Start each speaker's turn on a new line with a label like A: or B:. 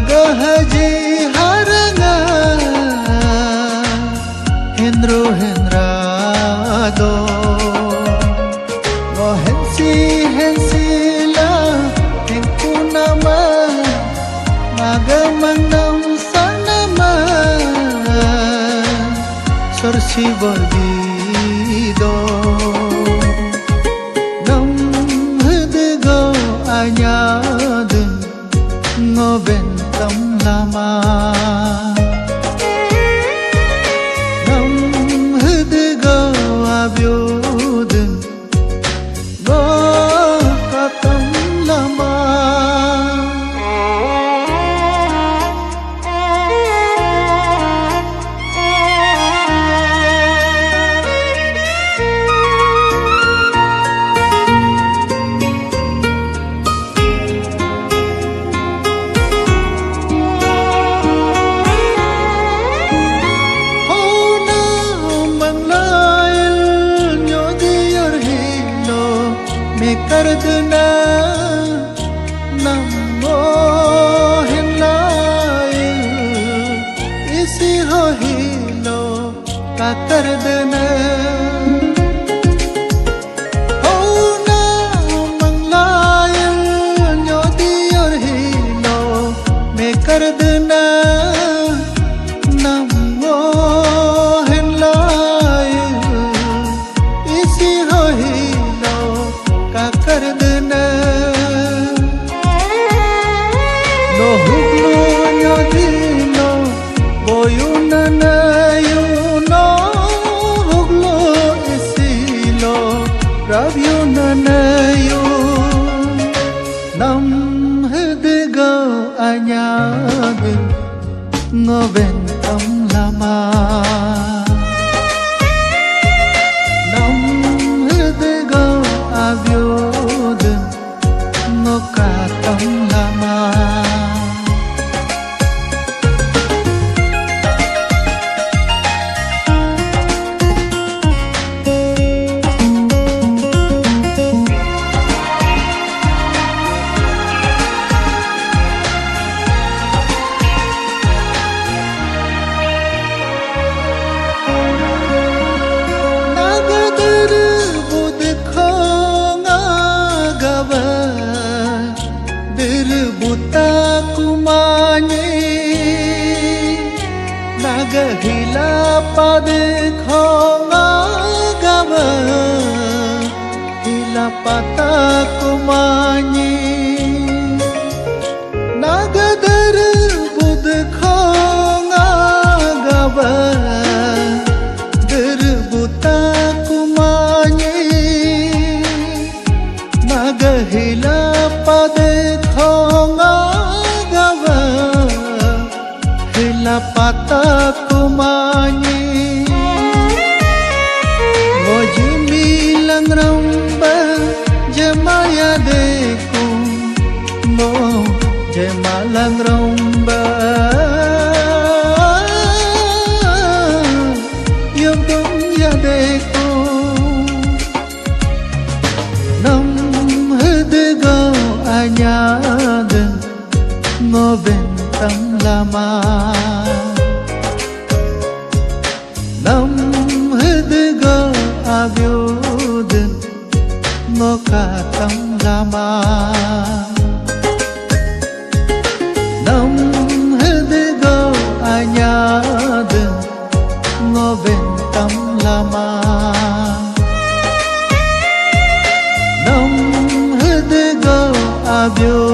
A: Magahaji haranga Hendro hendrado Ngo hensi hensila Hengkunama Magamang nam sanama Sorsi bordido Nam hidgo anyadun Ngo bentam lama Nam hidgo abyodun Ngo katam lama Kardana namo henlail isi ho hilo ka kardana ho na manglail nyodi or hilo me kardana namo henlail isi ho hilo kardana no huglo nyadino boyuna na yuno huglo isilo ravyuna na yu nam hidgo anyad ngoven tam lama nam hidgo avyo katam lama Nagadir bud khonga gava buta kumanye naga hila pad khonga gava hila pata kumanye naga dar bud khonga gava dar buta kumanye naga hila pad pata kumanye Wajimi langramba jamaya deku Mo jema langramba Yung dunya deku Nam hidgo anyadan Ngoben tam lama Nam hidgo abyodun Ngo katam lama Nam hidgo anyadun Ngo bentam lama Nam hidgo abyodun